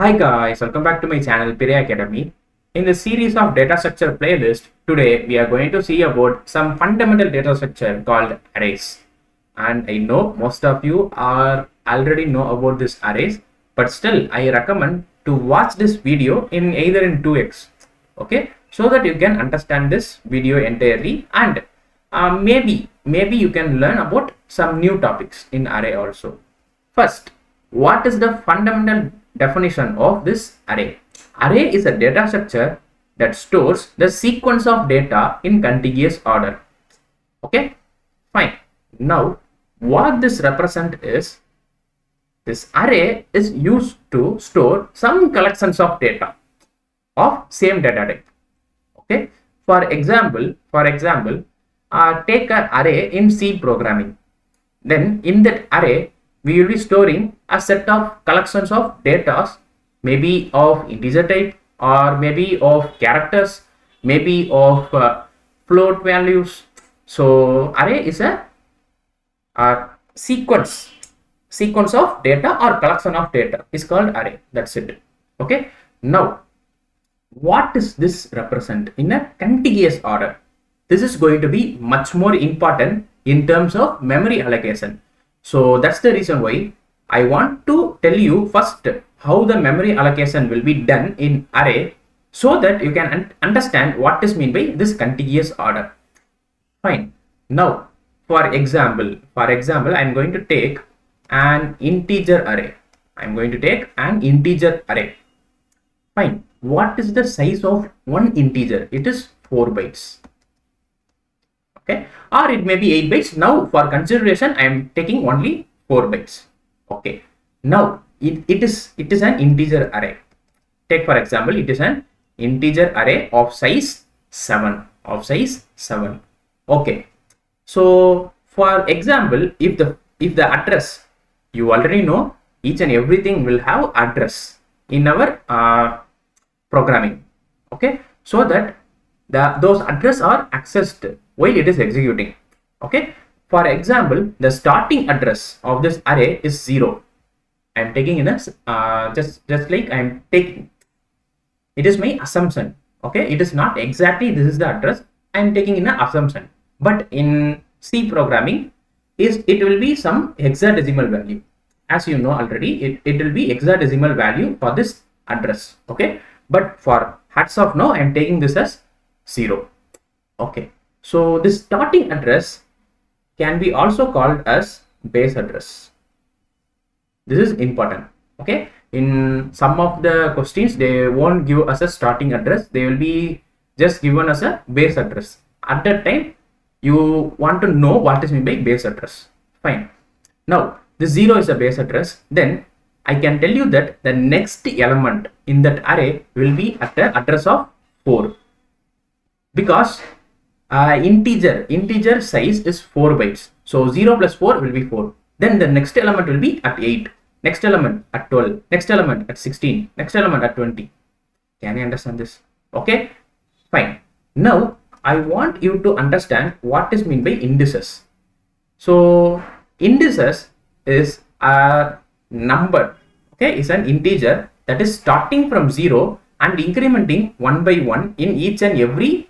Hi guys, welcome back to my channel Pirai Academy. In this series of data structure playlist, today we are going to see about some fundamental data structure called arrays. And I know most of you are already know about this arrays, but still I recommend to watch this video in either in 2x, okay, so that you can understand this video entirely and maybe you can learn about some new topics in array also. First, what is the fundamental definition of this array? Array is a data structure that stores the sequence of data in contiguous order. Okay, fine. Now, what this represent is this array is used to store some collections of data of same data type. Okay, for example, take an array in C programming. Then in that array, we will be storing a set of collections of data, maybe of integer type or maybe of characters, maybe of float values. So array is a sequence of data or collection of data is called array. That's it. Okay. Now, what does this represent in a contiguous order? This is going to be much more important in terms of memory allocation. So that's the reason why I want to tell you first how the memory allocation will be done in array so that you can understand what is meant by this contiguous order. Fine. Now, for example, I'm going to take an integer array. Fine. What is the size of one integer? It is 4 bytes. Okay, or it may be 8 bytes. Now for consideration I am taking only 4 bytes. Okay, now it is an integer array. Take for example, it is an integer array of size 7. Okay, so for example, if the address, you already know each and everything will have address in our programming. Okay, so that those address are accessed while it is executing. Okay, for example, the starting address of this array is 0. I am taking in a just like I am taking, it is my assumption. Okay, it is not exactly this is the address, I am taking in an assumption, but in C programming it will be some hexadecimal value. As you know already, it will be hexadecimal value for this address. Okay, but for as of now I am taking this as 0. Okay, so this starting address can be also called as base address. This is important. Okay, in some of the questions they won't give us a starting address, they will be just given as a base address. At that time you want to know what is meant by base address. Fine. Now the 0 is a base address, then I can tell you that the next element in that array will be at the address of 4, because integer size is 4 bytes. So 0 plus 4 will be 4. Then the next element will be at 8, next element at 12, next element at 16, next element at 20. Can you understand this? Okay, fine. Now I want you to understand what is meant by indices. So indices is a number, okay, is an integer that is starting from 0 and incrementing 1 by 1 in each and every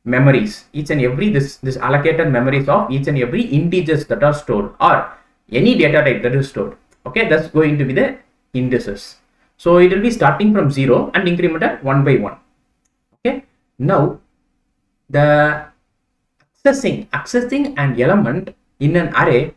memories, this allocated memories of each and every integers that are stored or any data type that is stored. Okay, that's going to be the indices. So it will be starting from 0 and incremented 1 by 1. Okay, now the accessing an element in an array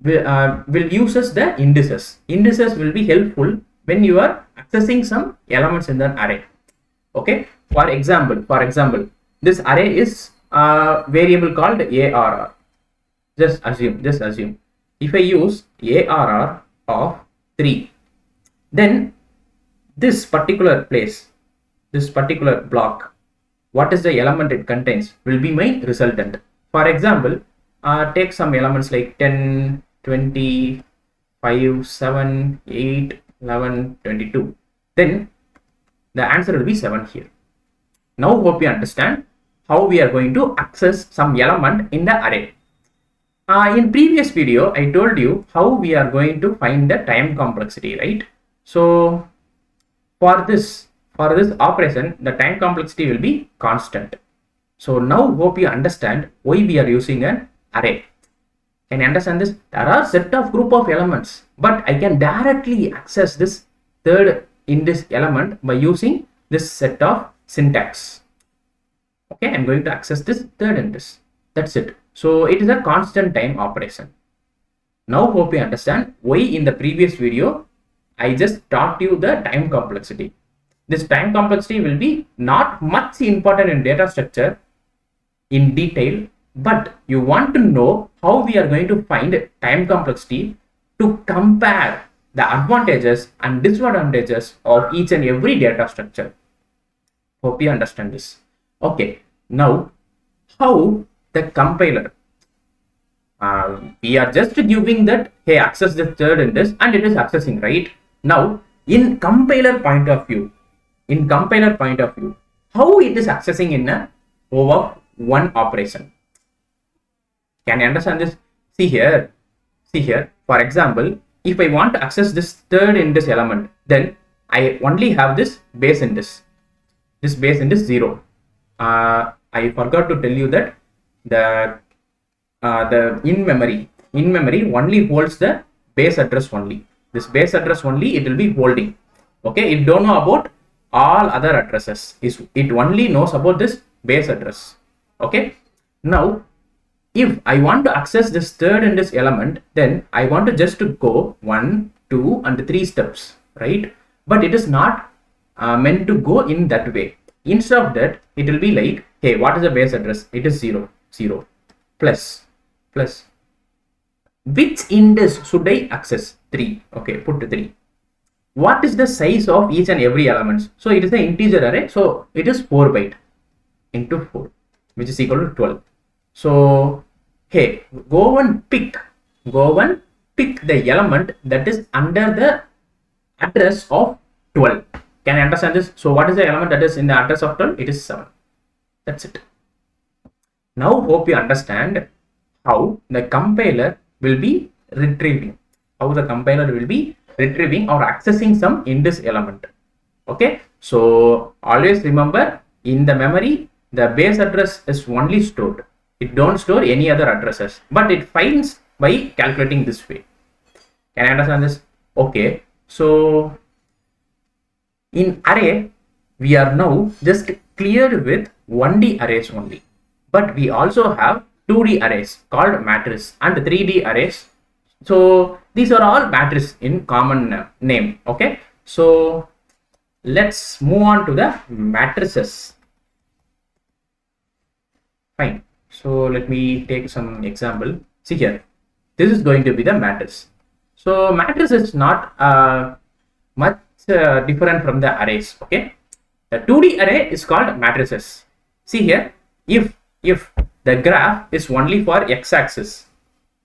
will uses the indices. Indices will be helpful when you are accessing some elements in an array. Okay, for example, this array is a variable called ARR. Just assume if I use ARR of 3, then this particular block, what is the element it contains will be my resultant. For example, take some elements like 10, 20, 5, 7, 8, 11, 22. Then the answer will be 7 here. Now hope you understand how we are going to access some element in the array. In previous video, I told you how we are going to find the time complexity, right? So For this operation, the time complexity will be constant. So now hope you understand why we are using an array. Can you understand this? There are set of group of elements, but I can directly access this third index element by using this set of syntax. Okay, I'm going to access this third index. That's it. So it is a constant time operation. Now hope you understand why in the previous video I just taught you the time complexity. This time complexity will be not much important in data structure in detail, but you want to know how we are going to find time complexity to compare the advantages and disadvantages of each and every data structure. Hope you understand this. Okay, now how the compiler, we are just giving that, hey, access the third index, and it is accessing, right? Now in compiler point of view, how it is accessing in a over one operation. Can you understand this? See here, for example, if I want to access this third index element, then I only have this base index. This base index 0. I forgot to tell you that the in memory only holds the base address only. This base address only it will be holding. Okay, it don't know about all other addresses. It only knows about this base address. Okay, now if I want to access this third index element, then I want to just to go 1, 2 and 3 steps, right? But it is not meant to go in that way. Instead of that, it will be like, hey, what is the base address? It is 0, 0, plus. Which index should I access? 3. Okay, put 3. What is the size of each and every element? So it is an integer array. So it is 4 byte into 4, which is equal to 12. So hey, go and pick the element that is under the address of 12. Can you understand this? So what is the element that is in the address of 12? It is 7. That's it. Now hope you understand how the compiler will be retrieving. How the compiler will be retrieving or accessing some index element. Okay. So always remember, in the memory, the base address is only stored. It don't store any other addresses, but it finds by calculating this way. Can I understand this? Okay. So in array, we are now just cleared with 1D arrays only, but we also have 2D arrays called matrices and 3D arrays. So these are all matrices in common name. Okay. So let's move on to the matrices. Fine. So let me take some example. See here, this is going to be the matrix. So matrix is not much different from the arrays. Okay, the 2D array is called matrices. See here, if the graph is only for x-axis,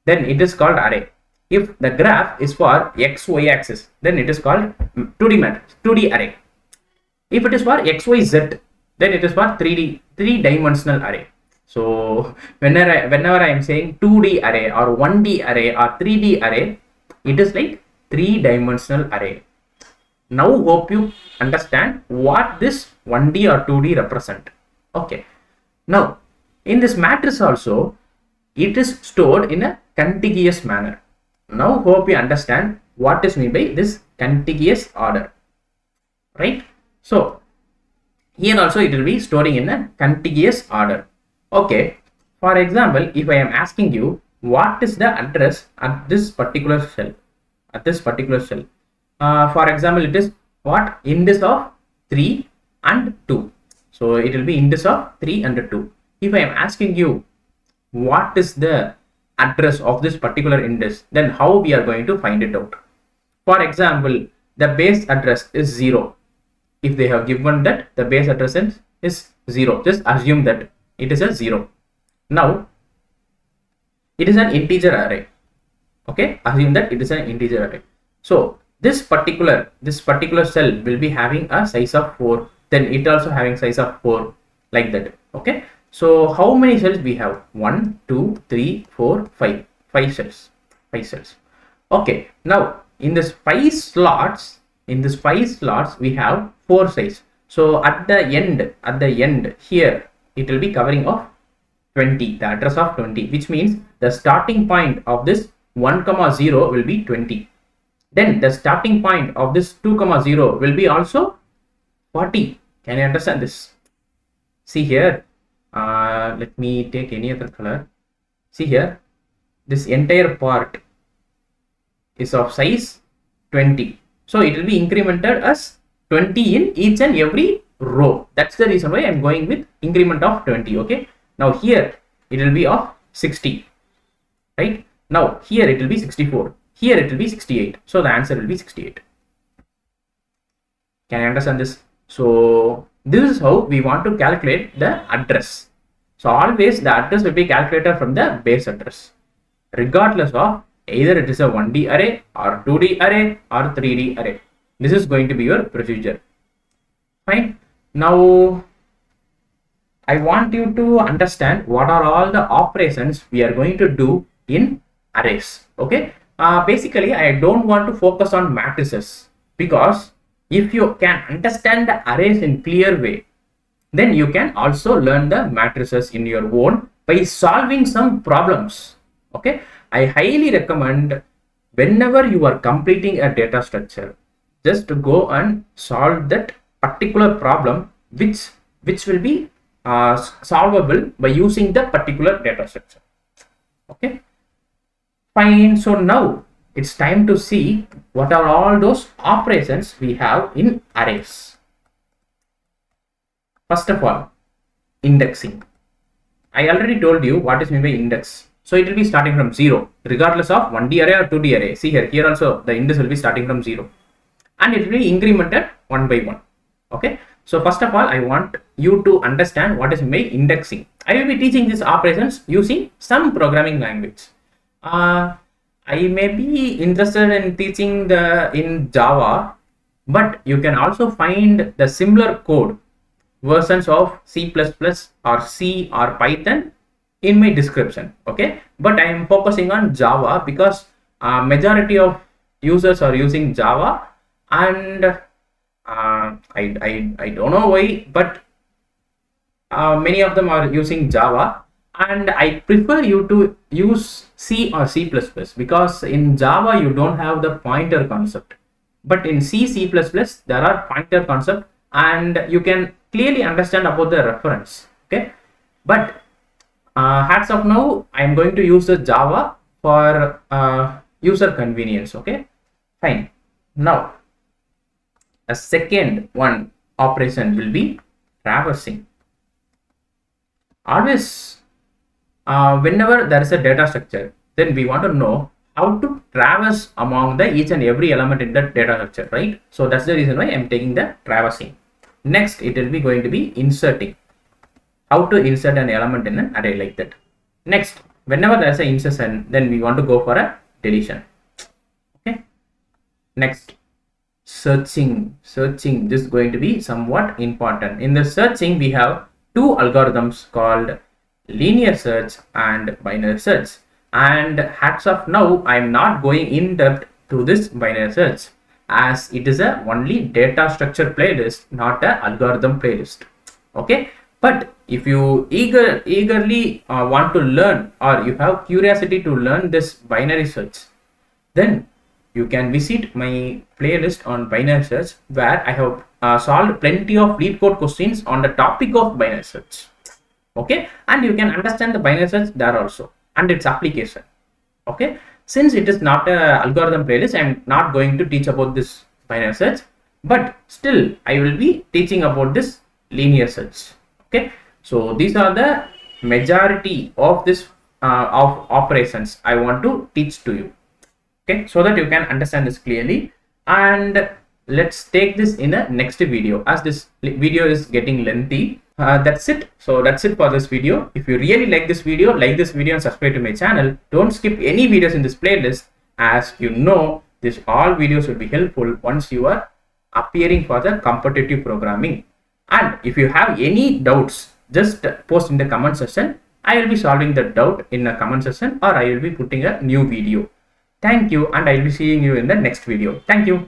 then it is called array. If the graph is for x-y axis, then it is called 2D matrix, 2D array. If it is for x-y-z, then it is for 3-dimensional array. So whenever I am saying 2D array or 1D array or 3D array, it is like 3-dimensional array. Now hope you understand what this 1D or 2D represent. Okay. Now in this matrix also, it is stored in a contiguous manner. Now hope you understand what is meant by this contiguous order, right? So here also it will be storing in a contiguous order. Okay, for example, if I am asking you what is the address at this particular cell, for example, it is what? Index of 3 and 2. So it will be index of 3 and 2. If I am asking you what is the address of this particular index, then how we are going to find it out? For example, the base address is 0. If they have given that the base address is 0, just assume that it is a 0. Now it is an integer array. Okay, assume that it is an integer array. So this particular cell will be having a size of 4, then it also having size of 4, like that. Okay, so how many cells we have? 1, 2, 3, 4, 5 cells. Okay, now in this 5 slots, in this 5 slots we have 4 size. So at the end here, it will be covering of 20, the address of 20, which means the starting point of this 1, 0 will be 20. Then the starting point of this 2, 0 will be also 40. Can you understand this? See here, let me take any other color. See here, this entire part is of size 20. So it will be incremented as 20 in each and every row. That's the reason why I'm going with increment of 20. Okay. Now here it will be of 60. Right. Now here it will be 64. Here it will be 68. So the answer will be 68. Can you understand this? So this is how we want to calculate the address. So always the address will be calculated from the base address, regardless of either it is a 1D array or 2D array or 3D array. This is going to be your procedure. Fine. Now I want you to understand what are all the operations we are going to do in arrays. Okay. Basically, I don't want to focus on matrices, because if you can understand the arrays in clear way, then you can also learn the matrices in your own by solving some problems. Okay. I highly recommend, whenever you are completing a data structure, just to go and solve that particular problem which will be solvable by using the particular data structure. Okay. Fine. So now it's time to see what are all those operations we have in arrays. First of all, indexing. I already told you what is meant by index. So it will be starting from 0, regardless of 1D array or 2D array. See here also the index will be starting from 0, and it will be incremented 1 by 1. Okay. So first of all, I want you to understand what is meant by indexing. I will be teaching these operations using some programming language. I may be interested in teaching in Java, but you can also find the similar code versions of C++ or C or Python in my description. Okay, but I am focusing on Java because majority of users are using Java, and I don't know why, but many of them are using Java, and I prefer you to use C or C++, because in Java you don't have the pointer concept, but in C++ there are pointer concept, and you can clearly understand about the reference. Okay, but hats off, now I am going to use the Java for user convenience. Okay, fine. Now a second one operation will be traversing. Always whenever there is a data structure, then we want to know how to traverse among the each and every element in the data structure, right? So that's the reason why I'm taking the traversing. Next, it will be going to be inserting. How to insert an element in an array like that. Next, whenever there is an insertion, then we want to go for a deletion. Okay. Next, searching. This is going to be somewhat important. In the searching, we have two algorithms called linear search and binary search. And hats off, now I am not going in depth to this binary search, as it is a only data structure playlist, not a algorithm playlist. Okay, but if you eagerly want to learn, or you have curiosity to learn this binary search, then you can visit my playlist on binary search, where I have solved plenty of LeetCode questions on the topic of binary search. Okay, and you can understand the binary search there also and its application. Okay, since it is not a algorithm playlist, I am not going to teach about this binary search, but still I will be teaching about this linear search. Okay, so these are the majority of this of operations I want to teach to you. Okay, so that you can understand this clearly, and let's take this in a next video, as this video is getting lengthy. That's it. So that's it for this video. If you really like this video and subscribe to my channel. Don't skip any videos in this playlist, as you know this all videos will be helpful once you are appearing for the competitive programming. And if you have any doubts, just post in the comment section. I will be solving the doubt in the comment section, or I will be putting a new video. Thank you, and I will be seeing you in the next video. Thank you.